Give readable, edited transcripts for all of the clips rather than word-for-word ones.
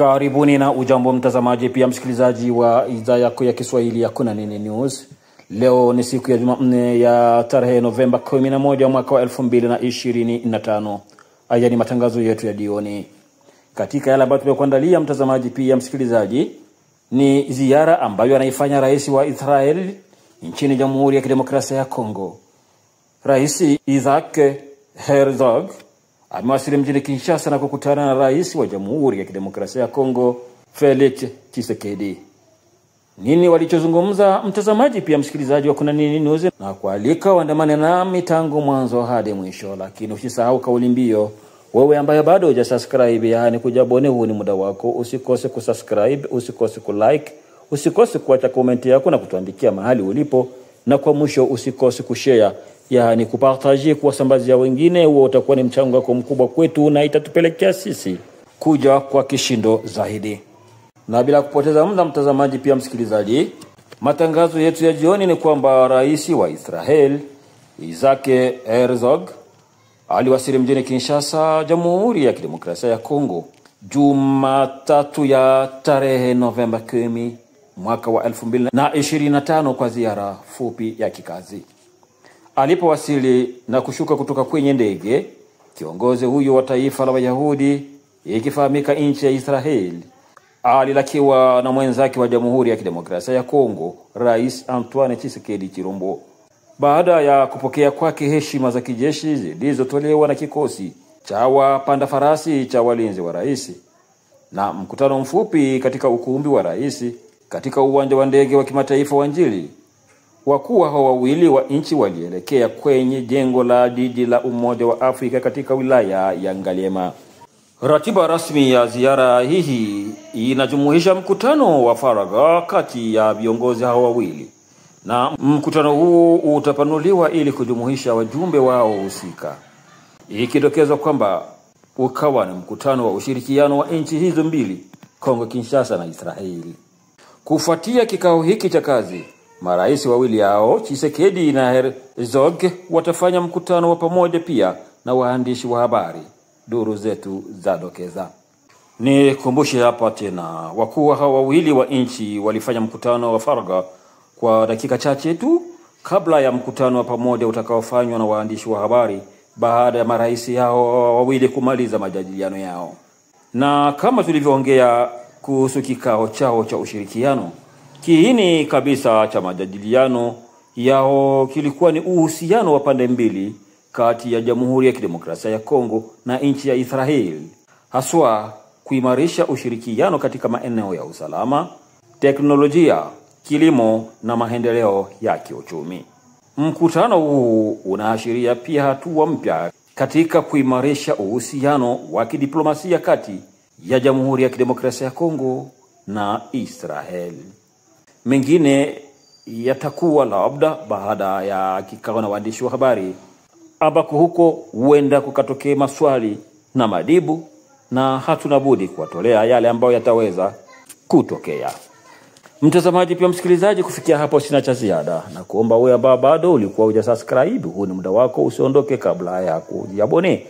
Karibuni na ujambo mtazamaji pia msikilizaji wa idhaa yako ya Kiswahili ya Kuna Nini News. Leo ni siku ya Jumanne ya tarehe Novemba 11 mwaka wa 2025. Haya ni matangazo yetu ya jioni. Katika yale ambayo tumekuandalia mtazamaji pia msikilizaji, ni ziara ambayo anaifanya rais wa Israel nchini Jamhuri ya Kidemokrasia ya Kongo. Rais Isaac Herzog amewasili mjini Kinshasa na kukutana na rais wa Jamhuri ya Kidemokrasia ya Kongo Felix Tshisekedi. Nini walichozungumza mtazamaji pia msikilizaji wa Kuna Nini News, na kualika waandamane nami tangu mwanzo hadi mwisho. Lakini usisahau kauli mbiu, wewe ambaye bado hujasubscribe, yani kujabone, huu ni muda wako. Usikose kusubscribe, usikose kulike, usikose kuacha comment yako na kutuandikia mahali ulipo, na kwa mwisho usikose kushare, yani kupartager, kuwasambazia wengine. Huo utakuwa ni mchango wako mkubwa kwetu na itatupelekea sisi kuja kwa kishindo zaidi. Na bila kupoteza muda mtazamaji pia msikilizaji, matangazo yetu ya jioni ni kwamba rais wa Israel Isaac Herzog aliwasili mjini Kinshasa, Jamhuri ya Kidemokrasia ya Kongo, Jumatatu ya tarehe Novemba 10 mwaka wa 2025 kwa ziara fupi ya kikazi. Alipowasili na kushuka kutoka kwenye ndege, kiongozi huyo wa taifa la Wayahudi ikifahamika nchi ya Israel alilakiwa na mwenzake wa Jamhuri ya Kidemokrasia ya Kongo, Rais Antoine Tshisekedi Chirombo. Baada ya kupokea kwake heshima za kijeshi zilizotolewa na kikosi cha wapanda farasi cha walinzi wa rais, na mkutano mfupi katika ukumbi wa rais katika uwanja wa ndege wa kimataifa wa Njili, wakuu hao wawili wa nchi walielekea kwenye jengo la jiji la Umoja wa Afrika katika wilaya ya Ngaliema. Ratiba rasmi ya ziara hii inajumuisha mkutano wa faragha kati ya viongozi hao wawili, na mkutano huu utapanuliwa ili kujumuisha wajumbe wao husika, ikidokezwa kwamba ukawa ni mkutano wa ushirikiano wa nchi hizo mbili, Kongo Kinshasa na Israeli. Kufuatia kikao hiki cha kazi, marais wawili hao Tshisekedi na Herzog watafanya mkutano wa pamoja pia na waandishi wa habari, duru zetu zadokeza. Nikumbushe hapa tena, wakuu hao wawili wa nchi walifanya mkutano wa faragha kwa dakika chache tu kabla ya mkutano wa pamoja utakaofanywa na waandishi wa habari baada ya marais hao wawili kumaliza majadiliano yao. Na kama tulivyoongea kuhusu kikao chao cha ushirikiano, kiini kabisa cha majadiliano yao kilikuwa ni uhusiano wa pande mbili kati ya Jamhuri ya Kidemokrasia ya Kongo na nchi ya Israel, haswa kuimarisha ushirikiano katika maeneo ya usalama, teknolojia, kilimo na maendeleo ya kiuchumi. Mkutano huu unaashiria pia hatua mpya katika kuimarisha uhusiano wa kidiplomasia kati ya Jamhuri ya Kidemokrasia ya Kongo na Israel. Mengine yatakuwa labda baada ya kikao na waandishi wa habari, ambako huko huenda kukatokea maswali na majibu, na hatuna budi kuwatolea yale ambayo yataweza kutokea. Mtazamaji pia msikilizaji, kufikia hapo sina cha ziada, na kuomba wewe ambao bado ulikuwa hujasubscribe, huu ni muda wako, usiondoke kabla ya kujiabone.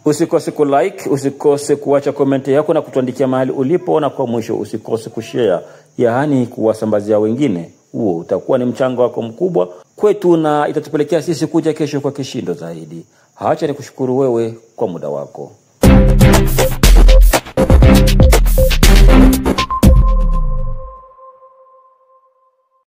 Usikose kulike, usikose kuacha comment yako na kutuandikia mahali ulipo, na kwa mwisho usikose kushare, yaani kuwasambazia wengine. Huo utakuwa ni mchango wako mkubwa kwetu na itatupelekea sisi kuja kesho kwa kishindo zaidi. Acha nikushukuru wewe kwa muda wako.